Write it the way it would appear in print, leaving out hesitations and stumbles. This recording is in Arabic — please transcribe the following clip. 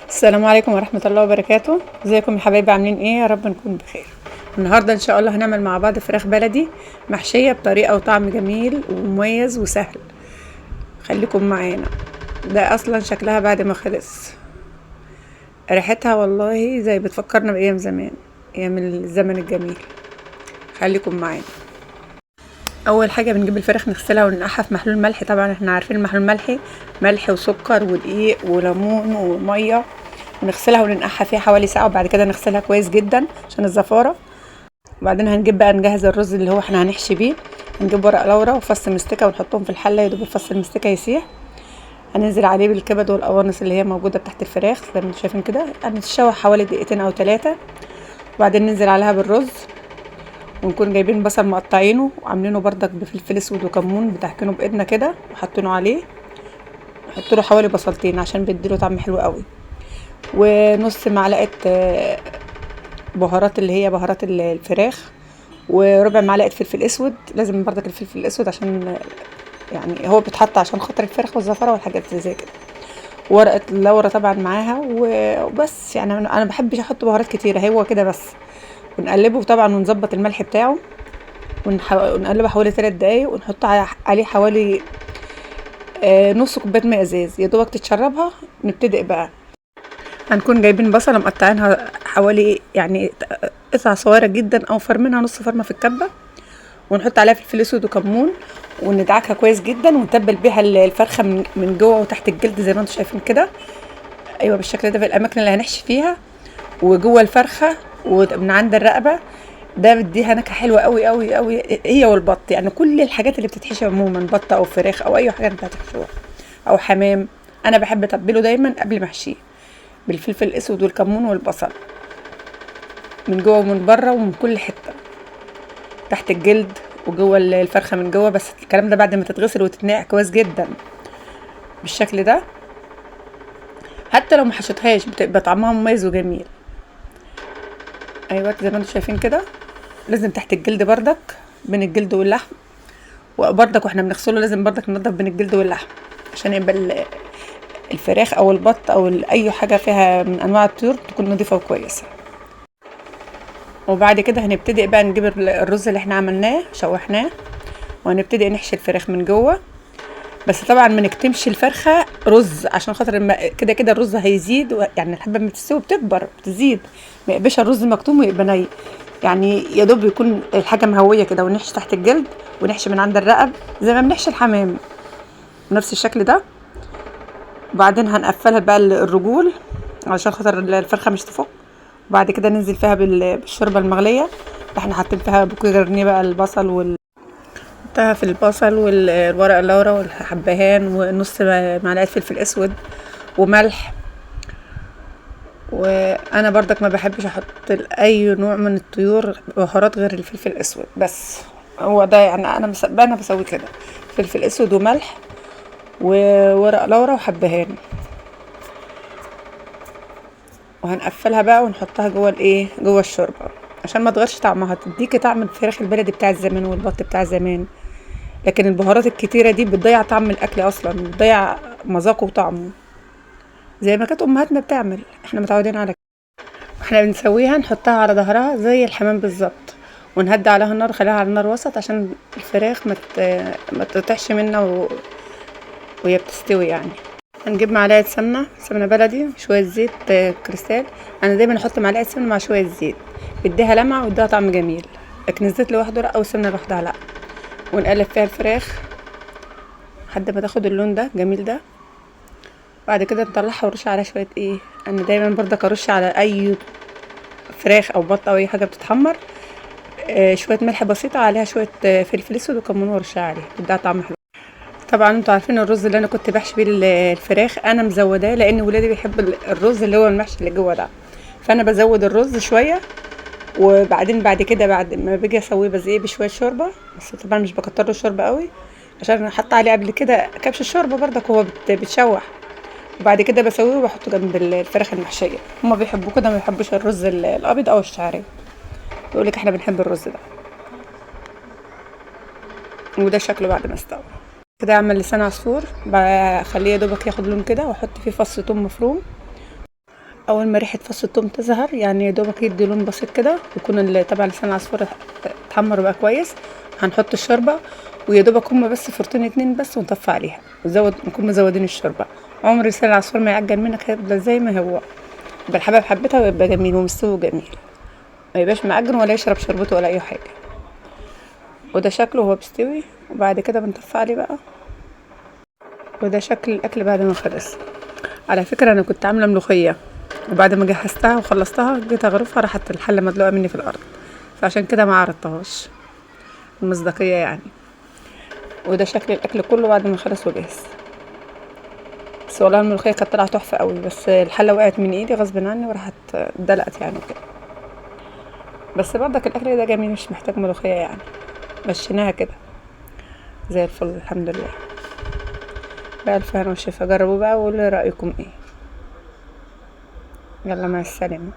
السلام عليكم ورحمة الله وبركاته. ازيكم يا حبايبي، عاملين ايه؟ يا رب نكون بخير. النهاردة ان شاء الله هنعمل مع بعض فراخ بلدي محشية بطريقة وطعم جميل ومميز وسهل. خليكم معانا. ده اصلا شكلها بعد ما خلص، ريحتها والله زي بتفكرنا بايام زمان، ايام الزمن الجميل. خليكم معانا. اول حاجة بنجيب الفراخ نغسلها وننقعها في محلول ملح. طبعا احنا عارفين المحلول الملحي، ملح وسكر ودقيق وليمون ومية، ونغسلها وننقعها فيها حوالي ساعة، وبعد كده نغسلها كويس جدا عشان الزفارة. وبعدين هنجيب بقى نجهز الرز اللي هو احنا هنحشي بيه. هنجيب ورق لورا وفص مستكة ونحطهم في الحلة يدوب الفص المستكة يسيح. هننزل عليه بالكبد والقوانص اللي هي موجودة تحت الفراخ زي ما انتم شايفين كده، هنتشوح حوالي دقيقتين او 3. وبعدين ننزل عليها بالرز، ونكون جايبين بصل مقطعينه وعاملينه بردك بفلفل اسود وكمون، بتحكينه بايدنا كده وحاطينه عليه. نحط له حوالي بصلتين عشان بيديله طعم حلو قوي. ونص معلقة بهارات اللي هي بهارات الفراخ، وربع معلقة فلفل اسود. لازم بردك الفلفل الاسود عشان يعني هو بيتحط عشان خاطر الفراخ والزفرة والحاجات اللي زي كده. ورقة اللورة طبعا معاها وبس. يعني انا بحبش احط بهارات كتيرة، هو كده بس. ونقلبه طبعا ونظبط الملح بتاعه، ونقلبه حوالي 3 دقايق، ونحط عليه حوالي نص كوباية ماء ازاز يا دوبك تتشربها. نبتدئ بقى. هنكون جايبين بصلة مقطعينها حوالي يعني قطع صغيرة جدا او فرمينها نص فرمة في الكبة، ونحط عليها فلفل اسود وكمون، وندعكها كويس جدا، ونتبل بيها الفرخة من جوه وتحت الجلد زي ما انتم شايفين كده. ايوه بالشكل ده في الاماكن اللي هنحشي فيها، وجوه الفرخة ومن عند الرقبة. ده بيديها نكهة حلوة قوي قوي قوي، هي والبط. يعني كل الحاجات اللي بتتحشي عموما، بط او فراخ او اي حاجة انت هتحشوها او حمام، انا بحب اتبله دايما قبل ما احشيه بالفلفل الاسود والكمون والبصل، من جوه ومن بره ومن كل حته، تحت الجلد وجوه الفرخه من جوه. بس الكلام ده بعد ما تتغسل وتتنقع كويس جدا بالشكل ده. حتى لو ما حشيتهاش بتبقى طعمها مميز وجميل. ايوه زي ما انتم شايفين كده. لازم تحت الجلد بردك، بين الجلد واللحم. وبردك واحنا بنغسله لازم بردك ننضف بين الجلد واللحم، عشان يبقى الفراخ او البط او اي حاجه فيها من انواع الطيور تكون نظيفه وكويسه. وبعد كده هنبتدي بقى نجيب الرز اللي احنا عملناه شوحناه، وهنبتدي نحشي الفراخ من جوه. بس طبعا ما نكتمش الفرخه رز، عشان خاطر كده كده الرز هيزيد، يعني الحبه لما تستوي بتكبر بتزيد. ما يبقاش الرز مكتوم ويبقى ني، يعني يا دوب يكون الحاجه مهويه كده. ونحشي تحت الجلد، ونحشي من عند الرقب زي ما بنحشي الحمام بنفس الشكل ده. وبعدين هنقفلها بقى الرجول عشان خاطر الفرخه مش تفك. وبعد كده ننزل فيها بالشوربه المغليه. احنا حاطين فيها بوكيه جرنيه بقى البصل حطها في البصل والورق اللورا والحبهان ونص معلقه فلفل اسود وملح. وانا برضك ما بحبش احط اي نوع من الطيور بهارات غير الفلفل الاسود بس. هو ده يعني انا بسوي كده، فلفل اسود وملح وورق لورا وحبهان. وهنقفلها بقى ونحطها جوه الشوربه عشان ما تغيرش طعمها، تديكي طعم الفراخ البلدي بتاع زمان والبط بتاع زمان. لكن البهارات الكتيره دي بتضيع طعم الاكل اصلا، بتضيع مذاقه وطعمه زي ما كانت امهاتنا بتعمل. احنا متعودين على كده. احنا بنسويها نحطها على ظهرها زي الحمام بالظبط، ونهدي عليها النار، خليها على النار وسط عشان الفراخ ما تطيحش منا وهي بتستوي يعني. هنجيب معلقه سمنه بلدي، شويه زيت كريستال. انا دايما احط معلقه سمنه مع شويه زيت، بيديها لمعه ويديها طعم جميل. لكن الزيت لوحده لا، او السمنه لوحدها لا. ونقلب فيها الفراخ لحد ما تاخد اللون ده جميل ده. بعد كده نطلعها ونرش عليها شويه انا دايما برضك ارش على اي فراخ او بط او اي حاجه بتتحمر شويه ملح بسيطه، عليها شويه فلفل اسود وكمون، ورشها عليها بتديها طعم حلو. طبعا انتوا عارفين الرز اللي انا كنت بحشي بيه الفراخ انا مزوداه، لان ولادي بيحبوا الرز اللي هو المحشي اللي جوه ده. فانا بزود الرز شويه، وبعدين بعد كده بعد ما باجي اسويه بزيه بشويه شوربه. بس طبعا مش بكتر له الشوربه قوي، عشان حط عليه قبل كده كبش الشوربه برضك هو بتشوح. وبعد كده بسويه وبحطه جنب الفراخ المحشيه. هما بيحبوه كده، ما بيحبوش الرز الابيض او الشعري، يقول لك احنا بنحب الرز ده. وده شكله بعد ما استوى كده. اعمل لسان عصفور، بخليه يا دوبك ياخد لون كده، واحط فيه فص ثوم مفروم، اول ما ريحه فص الثوم تظهر، يعني يا دوبك يدي لون بسيط كده، يكون طبعا لسان العصفور اتحمر بقى كويس، هنحط الشوربه، ويا دوبك هما بس فرتين اتنين بس، ونطفي عليها، نكون مزودين الشوربه. عمر لسان العصفور ما يعجن منك، هيفضل زي ما هو، يبقى الحبايب حبتها، ويبقى جميل ومستوي جميل، ما يبقاش معجن ولا يشرب شربته ولا اي حاجه. وده شكله وهو بيستوي، وبعد كده بنطفي عليه بقى. وده شكل الاكل بعد ما خلص. على فكره انا كنت عامله ملوخيه، وبعد ما جهزتها وخلصتها جيت اغرفها، راحت الحله مدلوقه مني في الارض، فعشان كده ما عرضتهاش، المصداقيه يعني. وده شكل الاكل كله بعد ما خلص وجهز. بس والله الملوخيه كانت طالعه تحفه قوي، بس الحله وقعت من ايدي غصب عني وراحت دلقت يعني كده. بس برضك الاكل ده جميل، مش محتاج ملوخيه يعني، مشيناها كده زي الفل الحمد لله. بألف هنا وشفا، جربوا بقى وقولوا رايكم ايه. يلا مع السلامه.